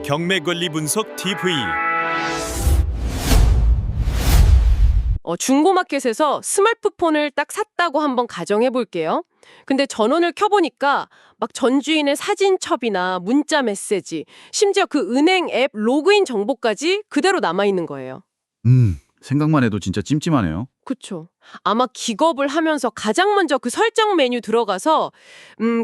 경매 권리 분석 TV. 중고마켓에서 스마트폰을 딱 샀다고 한번 가정해 볼게요. 근데 전원을 켜보니까 막 전 주인의 사진첩이나 문자 메시지, 심지어 그 은행 앱 로그인 정보까지 그대로 남아있는 거예요. 생각만 해도 진짜 찜찜하네요. 그쵸. 아마 기겁을 하면서 가장 먼저 그 설정 메뉴 들어가서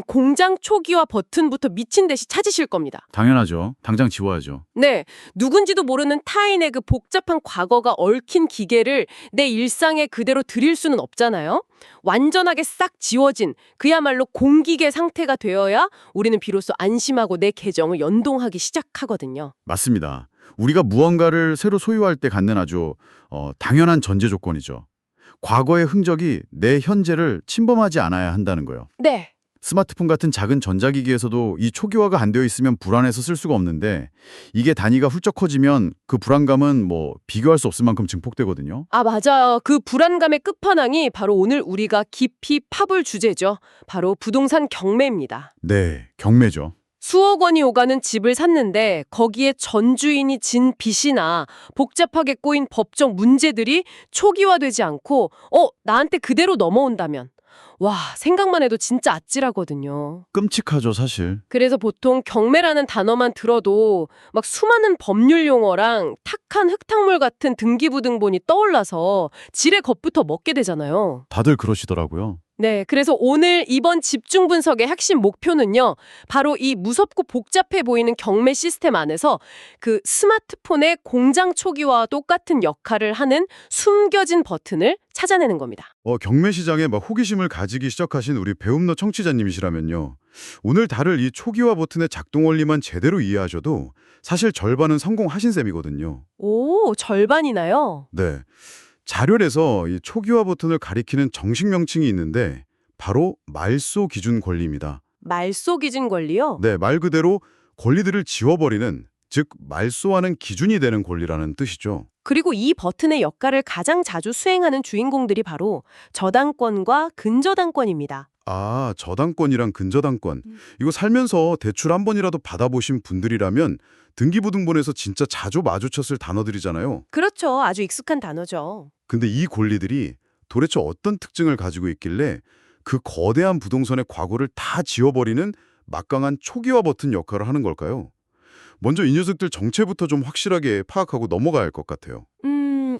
공장 초기화 버튼부터 미친 듯이 찾으실 겁니다. 당연하죠. 당장 지워야죠. 네, 누군지도 모르는 타인의 그 복잡한 과거가 얽힌 기계를 내 일상에 그대로 들일 수는 없잖아요. 완전하게 싹 지워진 그야말로 공기계 상태가 되어야 우리는 비로소 안심하고 내 계정을 연동하기 시작하거든요. 맞습니다. 우리가 무언가를 새로 소유할 때 갖는 아주 당연한 전제 조건이죠. 과거의 흔적이 내 현재를 침범하지 않아야 한다는 거예요. 네. 스마트폰 같은 작은 전자기기에서도 이 초기화가 안 되어 있으면 불안해서 쓸 수가 없는데 이게 단위가 훌쩍 커지면 그 불안감은 비교할 수 없을 만큼 증폭되거든요. 아, 맞아요. 그 불안감의 끝판왕이 바로 오늘 우리가 깊이 파볼 주제죠. 바로 부동산 경매입니다. 네, 경매죠. 수억 원이 오가는 집을 샀는데 거기에 전 주인이 진 빚이나 복잡하게 꼬인 법적 문제들이 초기화되지 않고 나한테 그대로 넘어온다면 와, 생각만 해도 진짜 아찔하거든요. 끔찍하죠, 사실. 그래서 보통 경매라는 단어만 들어도 막 수많은 법률 용어랑 탁한 흙탕물 같은 등기부등본이 떠올라서 지레 겁부터 먹게 되잖아요. 다들 그러시더라고요. 네, 그래서 오늘 이번 집중 분석의 핵심 목표는요, 바로 이 무섭고 복잡해 보이는 경매 시스템 안에서 그 스마트폰의 공장 초기화와 똑같은 역할을 하는 숨겨진 버튼을 찾아내는 겁니다. 경매 시장에 호기심을 가지기 시작하신 우리 배움너 청취자님이시라면요. 오늘 다룰 이 초기화 버튼의 작동 원리만 제대로 이해하셔도 사실 절반은 성공하신 셈이거든요. 오, 절반이나요? 네. 자료에서 이 초기화 버튼을 가리키는 정식 명칭이 있는데 바로 말소 기준 권리입니다. 말소 기준 권리요? 네, 말 그대로 권리들을 지워버리는, 즉 말소하는 기준이 되는 권리라는 뜻이죠. 그리고 이 버튼의 역할을 가장 자주 수행하는 주인공들이 바로 저당권과 근저당권입니다. 아, 저당권이랑 근저당권. 이거 살면서 대출 한 번이라도 받아보신 분들이라면 등기부등본에서 진짜 자주 마주쳤을 단어들이잖아요. 그렇죠. 아주 익숙한 단어죠. 근데 이 권리들이 도대체 어떤 특징을 가지고 있길래 그 거대한 부동산의 과거를 다 지워버리는 막강한 초기화 버튼 역할을 하는 걸까요? 먼저 이 녀석들 정체부터 좀 확실하게 파악하고 넘어가야 할 것 같아요.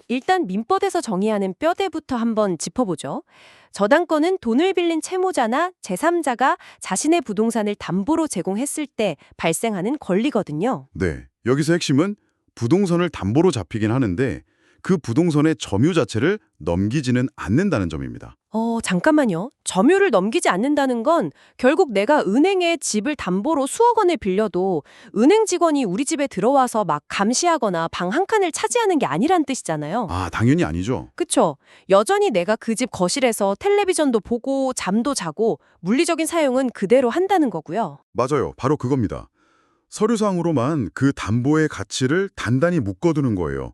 일단 민법에서 정의하는 뼈대부터 한번 짚어보죠. 저당권은 돈을 빌린 채무자나 제3자가 자신의 부동산을 담보로 제공했을 때 발생하는 권리거든요. 네, 여기서 핵심은 부동산을 담보로 잡히긴 하는데 그 부동산의 점유 자체를 넘기지는 않는다는 점입니다. 잠깐만요. 점유를 넘기지 않는다는 건 결국 내가 은행에 집을 담보로 수억 원을 빌려도 은행 직원이 우리 집에 들어와서 막 감시하거나 방 한 칸을 차지하는 게 아니란 뜻이잖아요. 아, 당연히 아니죠. 그쵸? 여전히 내가 그 집 거실에서 텔레비전도 보고 잠도 자고 물리적인 사용은 그대로 한다는 거고요. 맞아요. 바로 그겁니다. 서류상으로만 그 담보의 가치를 단단히 묶어두는 거예요.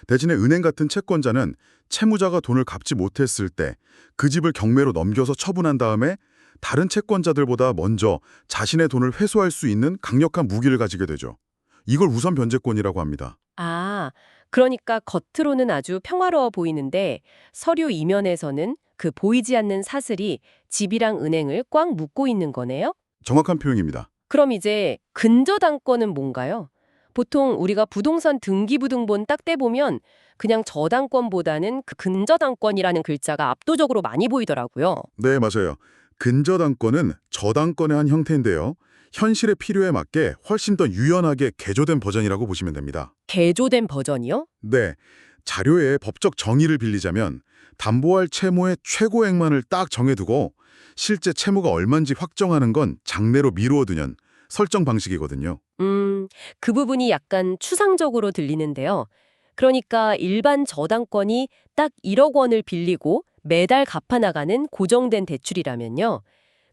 대신에 은행 같은 채권자는 채무자가 돈을 갚지 못했을 때 그 집을 경매로 넘겨서 처분한 다음에 다른 채권자들보다 먼저 자신의 돈을 회수할 수 있는 강력한 무기를 가지게 되죠. 이걸 우선 변제권이라고 합니다. 아, 그러니까 겉으로는 아주 평화로워 보이는데 서류 이면에서는 그 보이지 않는 사슬이 집이랑 은행을 꽉 묶고 있는 거네요? 정확한 표현입니다. 그럼 이제 근저당권은 뭔가요? 보통 우리가 부동산 등기부등본 딱 떼보면 그냥 저당권보다는 그 근저당권이라는 글자가 압도적으로 많이 보이더라고요. 네, 맞아요. 근저당권은 저당권의 한 형태인데요. 현실의 필요에 맞게 훨씬 더 유연하게 개조된 버전이라고 보시면 됩니다. 개조된 버전이요? 네, 자료의 법적 정의를 빌리자면 담보할 채무의 최고액만을 딱 정해두고 실제 채무가 얼마인지 확정하는 건 장래로 미루어 두는 설정 방식이거든요. 그 부분이 약간 추상적으로 들리는데요. 그러니까 일반 저당권이 딱 1억 원을 빌리고 매달 갚아나가는 고정된 대출이라면요.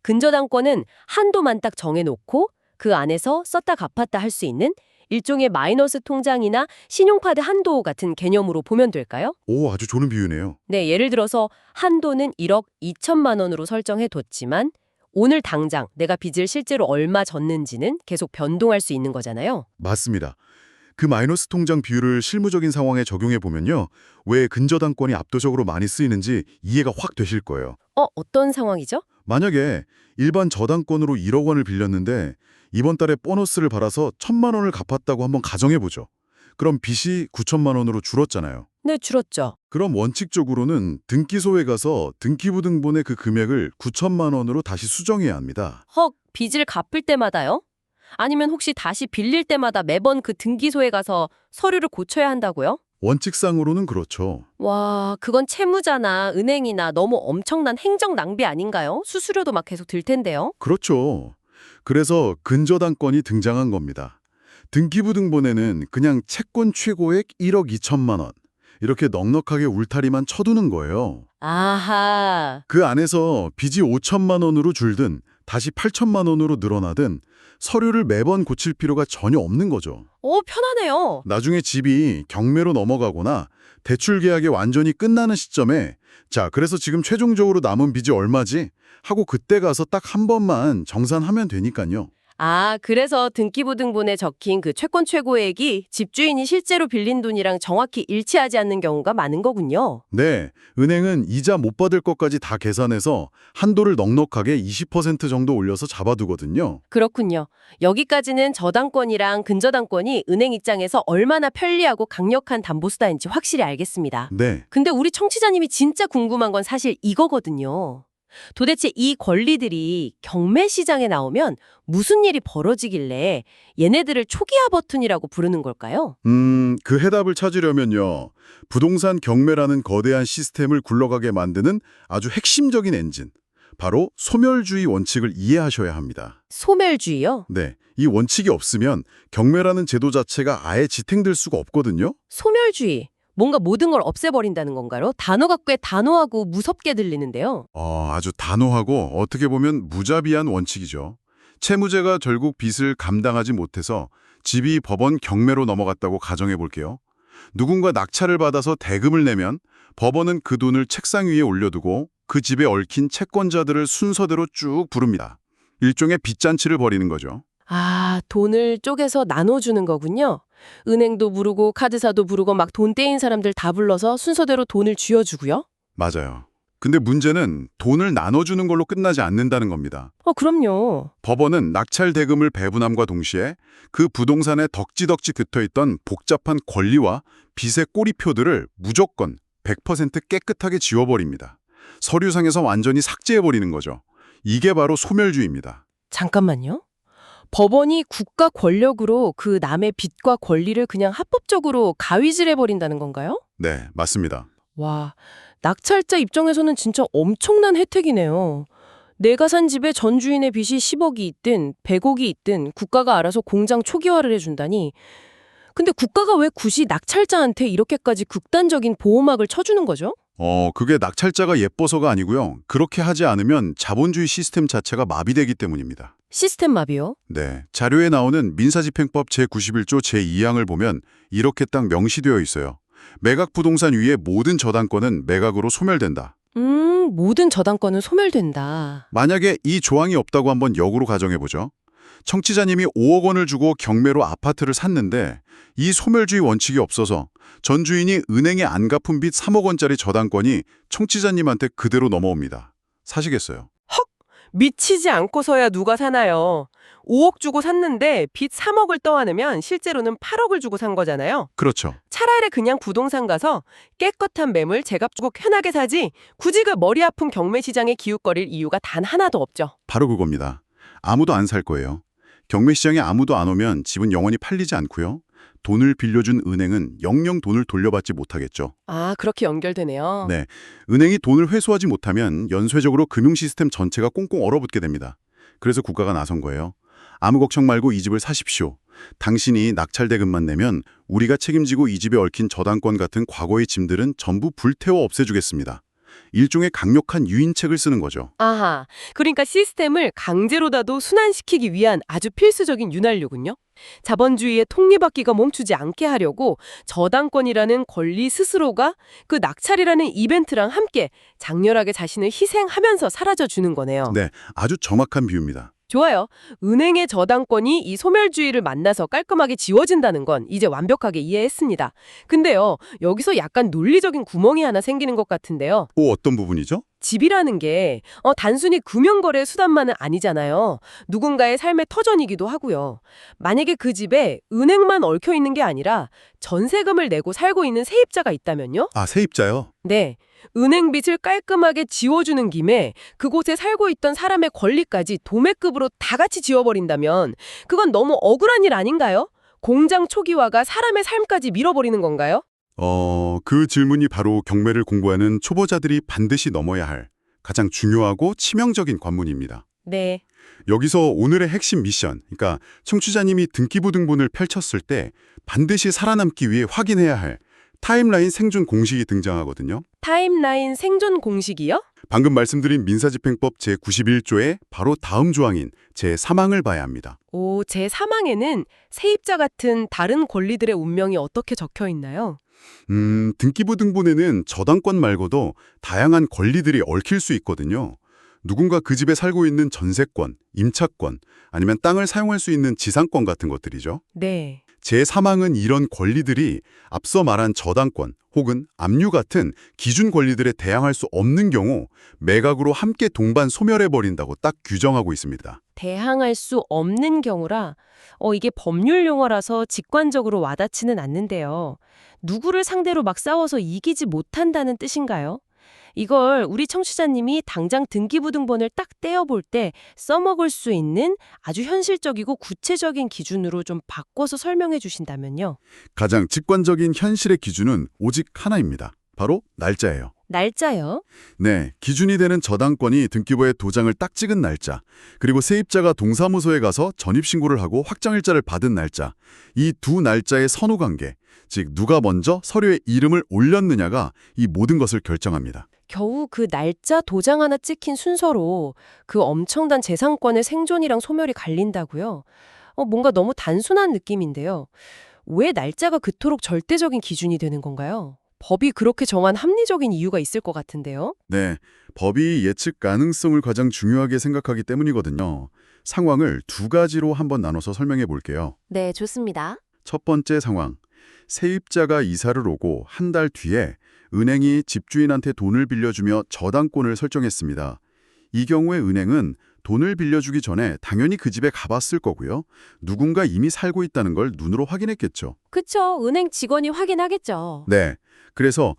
근저당권은 한도만 딱 정해놓고 그 안에서 썼다 갚았다 할 수 있는 일종의 마이너스 통장이나 신용카드 한도 같은 개념으로 보면 될까요? 오, 아주 좋은 비유네요. 네, 예를 들어서 한도는 1억 2천만 원으로 설정해뒀지만 오늘 당장 내가 빚을 실제로 얼마 졌는지는 계속 변동할 수 있는 거잖아요. 맞습니다. 그 마이너스 통장 비율을 실무적인 상황에 적용해 보면요. 왜 근저당권이 압도적으로 많이 쓰이는지 이해가 확 되실 거예요. 어떤 상황이죠? 만약에 일반 저당권으로 1억 원을 빌렸는데 이번 달에 보너스를 받아서 1,000만 원을 갚았다고 한번 가정해 보죠. 그럼 빚이 9천만 원으로 줄었잖아요. 네, 줄었죠. 그럼 원칙적으로는 등기소에 가서 등기부등본의 그 금액을 9천만 원으로 다시 수정해야 합니다. 헉, 빚을 갚을 때마다요? 아니면 혹시 다시 빌릴 때마다 매번 그 등기소에 가서 서류를 고쳐야 한다고요? 원칙상으로는 그렇죠. 와, 그건 채무자나 은행이나 너무 엄청난 행정 낭비 아닌가요? 수수료도 막 계속 들 텐데요. 그렇죠. 그래서 근저당권이 등장한 겁니다. 등기부등본에는 그냥 채권 최고액 1억 2천만 원 이렇게 넉넉하게 울타리만 쳐두는 거예요. 아하. 그 안에서 빚이 5천만 원으로 줄든 다시 8천만 원으로 늘어나든 서류를 매번 고칠 필요가 전혀 없는 거죠. 편하네요. 나중에 집이 경매로 넘어가거나 대출 계약이 완전히 끝나는 시점에 자, 그래서 지금 최종적으로 남은 빚이 얼마지? 하고 그때 가서 딱 한 번만 정산하면 되니까요. 아, 그래서 등기부등본에 적힌 그 채권 최고액이 집주인이 실제로 빌린 돈이랑 정확히 일치하지 않는 경우가 많은 거군요. 네, 은행은 이자 못 받을 것까지 다 계산해서 한도를 넉넉하게 20% 정도 올려서 잡아두거든요. 그렇군요. 여기까지는 저당권이랑 근저당권이 은행 입장에서 얼마나 편리하고 강력한 담보수단인지 확실히 알겠습니다. 네, 근데 우리 청취자님이 진짜 궁금한 건 사실 이거거든요. 도대체 이 권리들이 경매 시장에 나오면 무슨 일이 벌어지길래 얘네들을 초기화 버튼이라고 부르는 걸까요? 그 해답을 찾으려면요. 부동산 경매라는 거대한 시스템을 굴러가게 만드는 아주 핵심적인 엔진, 바로 소멸주의 원칙을 이해하셔야 합니다. 소멸주의요? 네, 이 원칙이 없으면 경매라는 제도 자체가 아예 지탱될 수가 없거든요. 소멸주의. 뭔가 모든 걸 없애버린다는 건가요? 단어가 꽤 단호하고 무섭게 들리는데요. 아주 단호하고 어떻게 보면 무자비한 원칙이죠. 채무자가 결국 빚을 감당하지 못해서 집이 법원 경매로 넘어갔다고 가정해 볼게요. 누군가 낙찰을 받아서 대금을 내면 법원은 그 돈을 책상 위에 올려두고 그 집에 얽힌 채권자들을 순서대로 쭉 부릅니다. 일종의 빚잔치를 벌이는 거죠. 아, 돈을 쪼개서 나눠주는 거군요. 은행도 부르고 카드사도 부르고 막 돈 떼인 사람들 다 불러서 순서대로 돈을 쥐어주고요. 맞아요. 근데 문제는 돈을 나눠주는 걸로 끝나지 않는다는 겁니다. 그럼요. 법원은 낙찰 대금을 배분함과 동시에 그 부동산에 덕지덕지 긋어있던 복잡한 권리와 빚의 꼬리표들을 무조건 100% 깨끗하게 지워버립니다. 서류상에서 완전히 삭제해버리는 거죠. 이게 바로 소멸주의입니다. 잠깐만요. 법원이 국가 권력으로 그 남의 빚과 권리를 그냥 합법적으로 가위질해버린다는 건가요? 네, 맞습니다. 와, 낙찰자 입장에서는 진짜 엄청난 혜택이네요. 내가 산 집에 전 주인의 빚이 10억이 있든 100억이 있든 국가가 알아서 공장 초기화를 해준다니. 근데 국가가 왜 굳이 낙찰자한테 이렇게까지 극단적인 보호막을 쳐주는 거죠? 그게 낙찰자가 예뻐서가 아니고요. 그렇게 하지 않으면 자본주의 시스템 자체가 마비되기 때문입니다. 시스템 마비요? 네, 자료에 나오는 민사집행법 제91조 제2항을 보면 이렇게 딱 명시되어 있어요. 매각 부동산 위의 모든 저당권은 매각으로 소멸된다. 모든 저당권은 소멸된다. 만약에 이 조항이 없다고 한번 역으로 가정해보죠. 청취자님이 5억 원을 주고 경매로 아파트를 샀는데 이 소멸주의 원칙이 없어서 전 주인이 은행에 안 갚은 빚 3억 원짜리 저당권이 청취자님한테 그대로 넘어옵니다. 사시겠어요? 미치지 않고서야 누가 사나요? 5억 주고 샀는데 빚 3억을 떠안으면 실제로는 8억을 주고 산 거잖아요. 그렇죠. 차라리 그냥 부동산 가서 깨끗한 매물 제값 주고 편하게 사지 굳이 그 머리 아픈 경매 시장에 기웃거릴 이유가 단 하나도 없죠. 바로 그겁니다. 아무도 안 살 거예요. 경매 시장에 아무도 안 오면 집은 영원히 팔리지 않고요. 돈을 빌려준 은행은 영영 돈을 돌려받지 못하겠죠. 아, 그렇게 연결되네요. 네, 은행이 돈을 회수하지 못하면 연쇄적으로 금융 시스템 전체가 꽁꽁 얼어붙게 됩니다. 그래서 국가가 나선 거예요. 아무 걱정 말고 이 집을 사십시오. 당신이 낙찰 대금만 내면 우리가 책임지고 이 집에 얽힌 저당권 같은 과거의 짐들은 전부 불태워 없애주겠습니다. 일종의 강력한 유인책을 쓰는 거죠. 아하, 그러니까 시스템을 강제로라도 순환시키기 위한 아주 필수적인 윤활유군요. 자본주의의 톱니바퀴가 멈추지 않게 하려고 저당권이라는 권리 스스로가 그 낙찰이라는 이벤트랑 함께 장렬하게 자신을 희생하면서 사라져주는 거네요. 네, 아주 정확한 비유입니다. 좋아요. 은행의 저당권이 이 소멸주의를 만나서 깔끔하게 지워진다는 건 이제 완벽하게 이해했습니다. 근데요, 여기서 약간 논리적인 구멍이 하나 생기는 것 같은데요. 어떤 부분이죠? 집이라는 게 단순히 금융거래 수단만은 아니잖아요. 누군가의 삶의 터전이기도 하고요. 만약에 그 집에 은행만 얽혀 있는 게 아니라 전세금을 내고 살고 있는 세입자가 있다면요? 아, 세입자요? 네. 은행 빚을 깔끔하게 지워주는 김에 그곳에 살고 있던 사람의 권리까지 도매급으로 다 같이 지워버린다면 그건 너무 억울한 일 아닌가요? 공장 초기화가 사람의 삶까지 밀어버리는 건가요? 그 질문이 바로 경매를 공부하는 초보자들이 반드시 넘어야 할 가장 중요하고 치명적인 관문입니다. 네. 여기서 오늘의 핵심 미션, 그러니까 청취자님이 등기부등본을 펼쳤을 때 반드시 살아남기 위해 확인해야 할 타임라인 생존 공식이 등장하거든요. 타임라인 생존 공식이요? 방금 말씀드린 민사집행법 제91조의 바로 다음 조항인 제3항을 봐야 합니다. 오, 제 사망에는 세입자 같은 다른 권리들의 운명이 어떻게 적혀 있나요? 등기부등본에는 저당권 말고도 다양한 권리들이 얽힐 수 있거든요. 누군가 그 집에 살고 있는 전세권, 임차권, 아니면 땅을 사용할 수 있는 지상권 같은 것들이죠. 네. 제3항은 이런 권리들이 앞서 말한 저당권 혹은 압류 같은 기준 권리들에 대항할 수 없는 경우 매각으로 함께 동반 소멸해버린다고 딱 규정하고 있습니다. 대항할 수 없는 경우라 이게 법률 용어라서 직관적으로 와닿지는 않는데요. 누구를 상대로 막 싸워서 이기지 못한다는 뜻인가요? 이걸 우리 청취자님이 당장 등기부등본을 딱 떼어볼 때 써먹을 수 있는 아주 현실적이고 구체적인 기준으로 좀 바꿔서 설명해 주신다면요. 가장 직관적인 현실의 기준은 오직 하나입니다. 바로 날짜예요. 날짜요? 네, 기준이 되는 저당권이 등기부에 도장을 딱 찍은 날짜, 그리고 세입자가 동사무소에 가서 전입신고를 하고 확정일자를 받은 날짜, 이 두 날짜의 선후관계, 즉 누가 먼저 서류에 이름을 올렸느냐가 이 모든 것을 결정합니다. 겨우 그 날짜 도장 하나 찍힌 순서로 그 엄청난 재산권의 생존이랑 소멸이 갈린다고요? 뭔가 너무 단순한 느낌인데요. 왜 날짜가 그토록 절대적인 기준이 되는 건가요? 법이 그렇게 정한 합리적인 이유가 있을 것 같은데요. 네, 법이 예측 가능성을 가장 중요하게 생각하기 때문이거든요. 상황을 두 가지로 한번 나눠서 설명해 볼게요. 네, 좋습니다. 첫 번째 상황, 세입자가 이사를 오고 한 달 뒤에 은행이 집주인한테 돈을 빌려주며 저당권을 설정했습니다. 이 경우에 은행은 돈을 빌려주기 전에 당연히 그 집에 가봤을 거고요. 누군가 이미 살고 있다는 걸 눈으로 확인했겠죠. 그쵸. 은행 직원이 확인하겠죠. 네. 그래서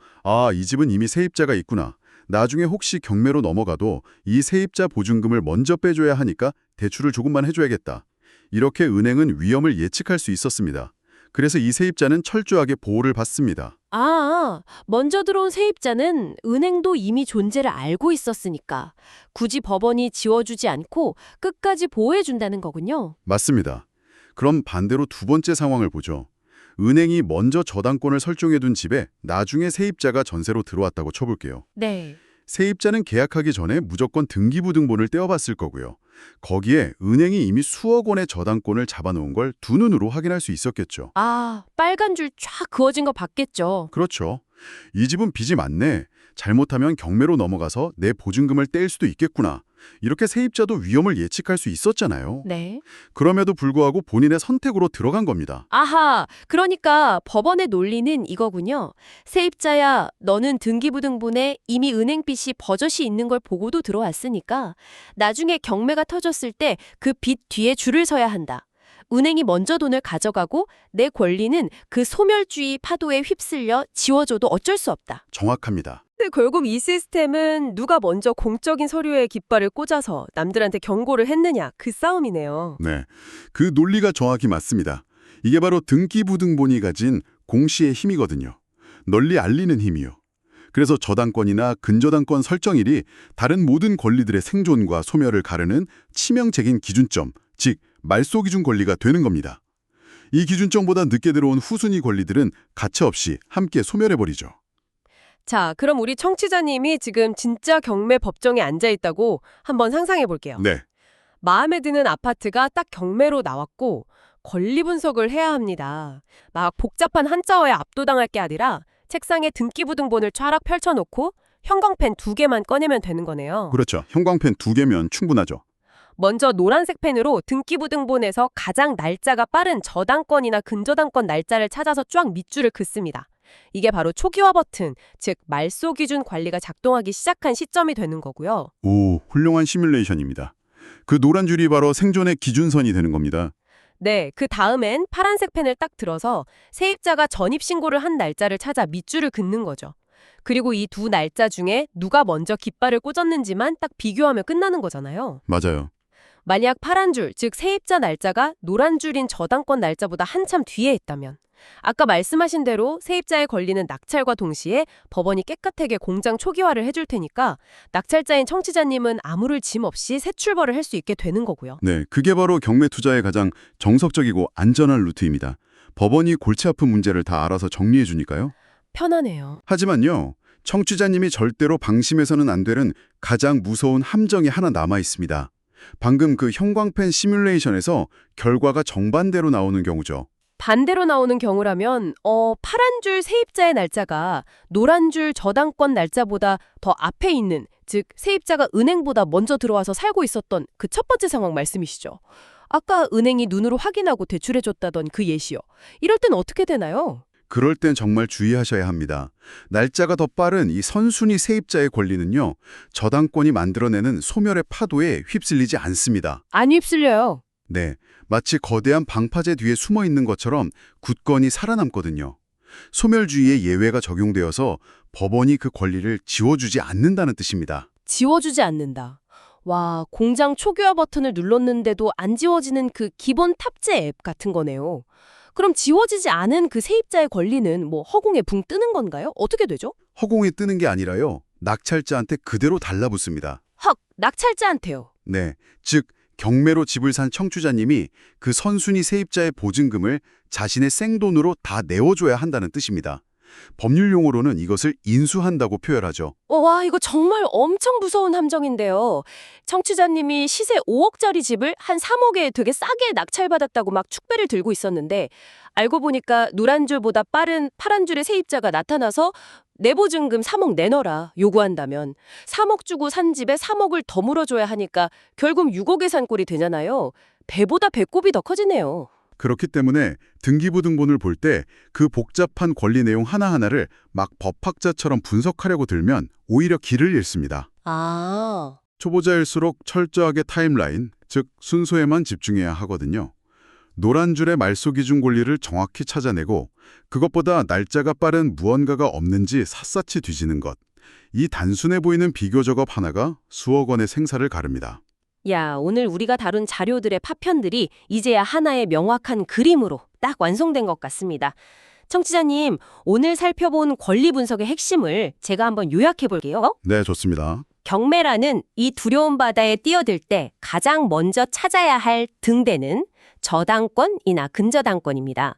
이 집은 이미 세입자가 있구나. 나중에 혹시 경매로 넘어가도 이 세입자 보증금을 먼저 빼줘야 하니까 대출을 조금만 해줘야겠다. 이렇게 은행은 위험을 예측할 수 있었습니다. 그래서 이 세입자는 철저하게 보호를 받습니다. 먼저 들어온 세입자는 은행도 이미 존재를 알고 있었으니까 굳이 법원이 지워주지 않고 끝까지 보호해준다는 거군요. 맞습니다. 그럼 반대로 두 번째 상황을 보죠. 은행이 먼저 저당권을 설정해둔 집에 나중에 세입자가 전세로 들어왔다고 쳐볼게요. 네. 세입자는 계약하기 전에 무조건 등기부등본을 떼어봤을 거고요. 거기에 은행이 이미 수억 원의 저당권을 잡아놓은 걸 두 눈으로 확인할 수 있었겠죠. 빨간 줄 쫙 그어진 거 봤겠죠. 그렇죠. 이 집은 빚이 많네. 잘못하면 경매로 넘어가서 내 보증금을 떼일 수도 있겠구나. 이렇게 세입자도 위험을 예측할 수 있었잖아요. 네. 그럼에도 불구하고 본인의 선택으로 들어간 겁니다. 그러니까 법원의 논리는 이거군요. 세입자야, 너는 등기부등본에 이미 은행빚이 버젓이 있는 걸 보고도 들어왔으니까 나중에 경매가 터졌을 때 그 빚 뒤에 줄을 서야 한다. 은행이 먼저 돈을 가져가고 내 권리는 그 소멸주의 파도에 휩쓸려 지워줘도 어쩔 수 없다. 정확합니다. 근데 결국 이 시스템은 누가 먼저 공적인 서류에 깃발을 꽂아서 남들한테 경고를 했느냐 그 싸움이네요. 네, 그 논리가 정확히 맞습니다. 이게 바로 등기부등본이 가진 공시의 힘이거든요. 널리 알리는 힘이요. 그래서 저당권이나 근저당권 설정일이 다른 모든 권리들의 생존과 소멸을 가르는 치명적인 기준점, 즉 말소기준 권리가 되는 겁니다. 이 기준점보다 늦게 들어온 후순위 권리들은 가차없이 함께 소멸해버리죠. 자, 그럼 우리 청취자님이 지금 진짜 경매 법정에 앉아있다고 한번 상상해 볼게요. 네, 마음에 드는 아파트가 딱 경매로 나왔고 권리 분석을 해야 합니다. 막 복잡한 한자어에 압도당할 게 아니라 책상에 등기부등본을 쫙 펼쳐놓고 형광펜 2개만 꺼내면 되는 거네요. 그렇죠. 형광펜 2개면 충분하죠. 먼저 노란색 펜으로 등기부등본에서 가장 날짜가 빠른 저당권이나 근저당권 날짜를 찾아서 쫙 밑줄을 긋습니다. 이게 바로 초기화 버튼, 즉 말소 기준 관리가 작동하기 시작한 시점이 되는 거고요. 오, 훌륭한 시뮬레이션입니다. 그 노란 줄이 바로 생존의 기준선이 되는 겁니다. 네, 그 다음엔 파란색 펜을 딱 들어서 세입자가 전입신고를 한 날짜를 찾아 밑줄을 긋는 거죠. 그리고 이 두 날짜 중에 누가 먼저 깃발을 꽂았는지만 딱 비교하면 끝나는 거잖아요. 맞아요. 만약 파란 줄, 즉 세입자 날짜가 노란 줄인 저당권 날짜보다 한참 뒤에 있다면 아까 말씀하신 대로 세입자의 권리는 낙찰과 동시에 법원이 깨끗하게 공장 초기화를 해줄 테니까 낙찰자인 청취자님은 아무를 짐 없이 새 출발을 할 수 있게 되는 거고요. 네, 그게 바로 경매 투자의 가장 정석적이고 안전한 루트입니다. 법원이 골치 아픈 문제를 다 알아서 정리해 주니까요. 편하네요. 하지만요, 청취자님이 절대로 방심해서는 안 되는 가장 무서운 함정이 하나 남아 있습니다. 방금 그 형광펜 시뮬레이션에서 결과가 정반대로 나오는 경우죠. 반대로 나오는 경우라면 파란 줄 세입자의 날짜가 노란 줄 저당권 날짜보다 더 앞에 있는, 즉 세입자가 은행보다 먼저 들어와서 살고 있었던 그 첫 번째 상황 말씀이시죠. 아까 은행이 눈으로 확인하고 대출해줬다던 그 예시요. 이럴 땐 어떻게 되나요? 그럴 땐 정말 주의하셔야 합니다. 날짜가 더 빠른 이 선순위 세입자의 권리는요, 저당권이 만들어내는 소멸의 파도에 휩쓸리지 않습니다. 안 휩쓸려요. 네, 마치 거대한 방파제 뒤에 숨어 있는 것처럼 굳건히 살아남거든요. 소멸주의의 예외가 적용되어서 법원이 그 권리를 지워주지 않는다는 뜻입니다. 지워주지 않는다. 와, 공장 초기화 버튼을 눌렀는데도 안 지워지는 그 기본 탑재 앱 같은 거네요. 그럼 지워지지 않은 그 세입자의 권리는 뭐 허공에 붕 뜨는 건가요? 어떻게 되죠? 허공에 뜨는 게 아니라요, 낙찰자한테 그대로 달라붙습니다. 헉, 낙찰자한테요. 네, 즉 경매로 집을 산 청취자님이 그 선순위 세입자의 보증금을 자신의 생돈으로 다 내어줘야 한다는 뜻입니다. 법률 용어로는 이것을 인수한다고 표현하죠. 와, 이거 정말 엄청 무서운 함정인데요. 청취자님이 시세 5억짜리 집을 한 3억에 되게 싸게 낙찰받았다고 막 축배를 들고 있었는데 알고 보니까 노란 줄보다 빠른 파란 줄의 세입자가 나타나서 내 보증금 3억 내놔라 요구한다면 3억 주고 산 집에 3억을 더 물어줘야 하니까 결국 6억에 산 꼴이 되잖아요. 배보다 배꼽이 더 커지네요. 그렇기 때문에 등기부등본을 볼 때 그 복잡한 권리 내용 하나하나를 막 법학자처럼 분석하려고 들면 오히려 길을 잃습니다. 아, 초보자일수록 철저하게 타임라인, 즉 순서에만 집중해야 하거든요. 노란 줄의 말소 기준 권리를 정확히 찾아내고 그것보다 날짜가 빠른 무언가가 없는지 샅샅이 뒤지는 것. 이 단순해 보이는 비교 작업 하나가 수억 원의 생사를 가릅니다. 야, 오늘 우리가 다룬 자료들의 파편들이 이제야 하나의 명확한 그림으로 딱 완성된 것 같습니다. 청취자님, 오늘 살펴본 권리 분석의 핵심을 제가 한번 요약해 볼게요. 네, 좋습니다. 경매라는 이 두려운 바다에 뛰어들 때 가장 먼저 찾아야 할 등대는 저당권이나 근저당권입니다.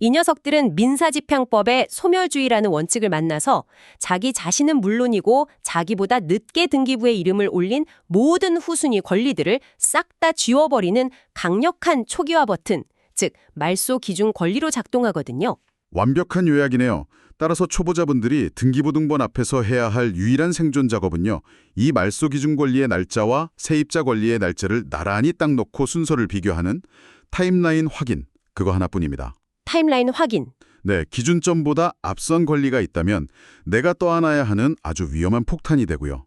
이 녀석들은 민사집행법의 소멸주의라는 원칙을 만나서 자기 자신은 물론이고 자기보다 늦게 등기부에 이름을 올린 모든 후순위 권리들을 싹 다 지워버리는 강력한 초기화 버튼, 즉 말소 기준 권리로 작동하거든요. 완벽한 요약이네요. 따라서 초보자분들이 등기부등본 앞에서 해야 할 유일한 생존 작업은요, 이 말소 기준 권리의 날짜와 세입자 권리의 날짜를 나란히 딱 놓고 순서를 비교하는 타임라인 확인, 그거 하나뿐입니다. 타임라인 확인. 네, 기준점보다 앞선 권리가 있다면 내가 떠안아야 하는 아주 위험한 폭탄이 되고요.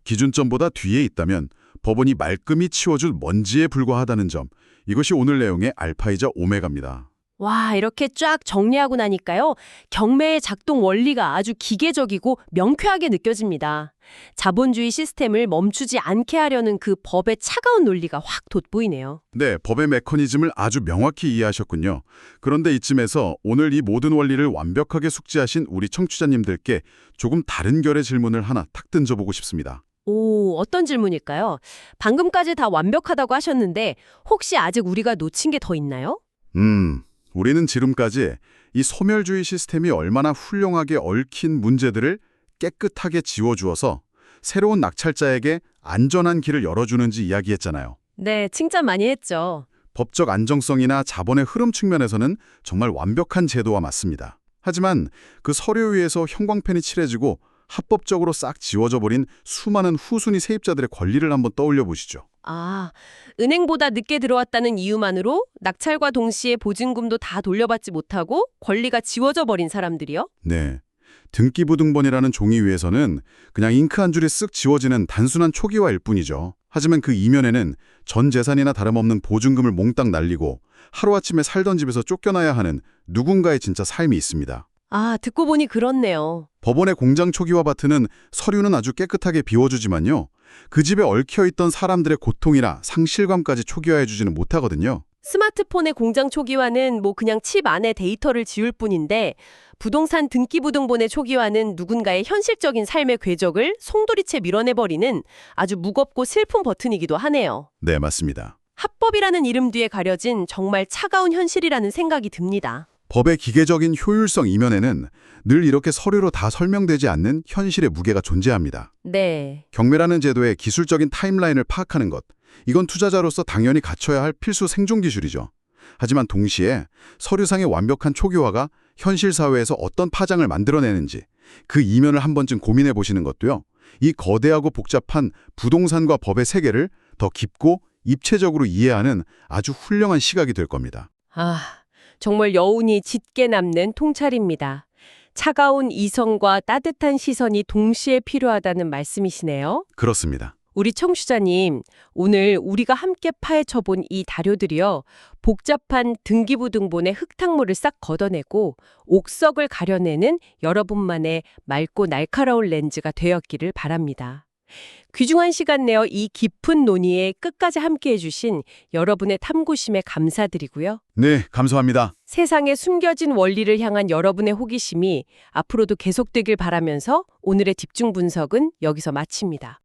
기준점보다 뒤에 있다면 법원이 말끔히 치워줄 먼지에 불과하다는 점, 이것이 오늘 내용의 알파이자 오메가입니다. 와, 이렇게 쫙 정리하고 나니까요. 경매의 작동 원리가 아주 기계적이고 명쾌하게 느껴집니다. 자본주의 시스템을 멈추지 않게 하려는 그 법의 차가운 논리가 확 돋보이네요. 네, 법의 메커니즘을 아주 명확히 이해하셨군요. 그런데 이쯤에서 오늘 이 모든 원리를 완벽하게 숙지하신 우리 청취자님들께 조금 다른 결의 질문을 하나 탁 던져보고 싶습니다. 오, 어떤 질문일까요? 방금까지 다 완벽하다고 하셨는데 혹시 아직 우리가 놓친 게 더 있나요? 우리는 지금까지 이 소멸주의 시스템이 얼마나 훌륭하게 얽힌 문제들을 깨끗하게 지워주어서 새로운 낙찰자에게 안전한 길을 열어주는지 이야기했잖아요. 네, 칭찬 많이 했죠. 법적 안정성이나 자본의 흐름 측면에서는 정말 완벽한 제도와 맞습니다. 하지만 그 서류 위에서 형광펜이 칠해지고 합법적으로 싹 지워져 버린 수많은 후순위 세입자들의 권리를 한번 떠올려 보시죠. 아, 은행보다 늦게 들어왔다는 이유만으로 낙찰과 동시에 보증금도 다 돌려받지 못하고 권리가 지워져 버린 사람들이요? 네. 등기부등본이라는 종이 위에서는 그냥 잉크 한 줄이 쓱 지워지는 단순한 초기화일 뿐이죠. 하지만 그 이면에는 전 재산이나 다름없는 보증금을 몽땅 날리고 하루아침에 살던 집에서 쫓겨나야 하는 누군가의 진짜 삶이 있습니다. 아, 듣고 보니 그렇네요. 법원의 공장 초기화 바트는 서류는 아주 깨끗하게 비워주지만요. 그 집에 얽혀있던 사람들의 고통이나 상실감까지 초기화해주지는 못하거든요. 스마트폰의 공장 초기화는 뭐 그냥 칩 안에 데이터를 지울 뿐인데 부동산 등기부등본의 초기화는 누군가의 현실적인 삶의 궤적을 송두리째 밀어내버리는 아주 무겁고 슬픈 버튼이기도 하네요. 네, 맞습니다. 합법이라는 이름 뒤에 가려진 정말 차가운 현실이라는 생각이 듭니다. 법의 기계적인 효율성 이면에는 늘 이렇게 서류로 다 설명되지 않는 현실의 무게가 존재합니다. 네. 경매라는 제도의 기술적인 타임라인을 파악하는 것, 이건 투자자로서 당연히 갖춰야 할 필수 생존 기술이죠. 하지만 동시에 서류상의 완벽한 초기화가 현실 사회에서 어떤 파장을 만들어내는지 그 이면을 한 번쯤 고민해 보시는 것도요. 이 거대하고 복잡한 부동산과 법의 세계를 더 깊고 입체적으로 이해하는 아주 훌륭한 시각이 될 겁니다. 아, 정말 여운이 짙게 남는 통찰입니다. 차가운 이성과 따뜻한 시선이 동시에 필요하다는 말씀이시네요. 그렇습니다. 우리 청취자님, 오늘 우리가 함께 파헤쳐본 이 다료들이요. 복잡한 등기부등본의 흙탕물을 싹 걷어내고 옥석을 가려내는 여러분만의 맑고 날카로운 렌즈가 되었기를 바랍니다. 귀중한 시간 내어 이 깊은 논의에 끝까지 함께해 주신 여러분의 탐구심에 감사드리고요. 네, 감사합니다. 세상에 숨겨진 원리를 향한 여러분의 호기심이 앞으로도 계속되길 바라면서 오늘의 집중 분석은 여기서 마칩니다.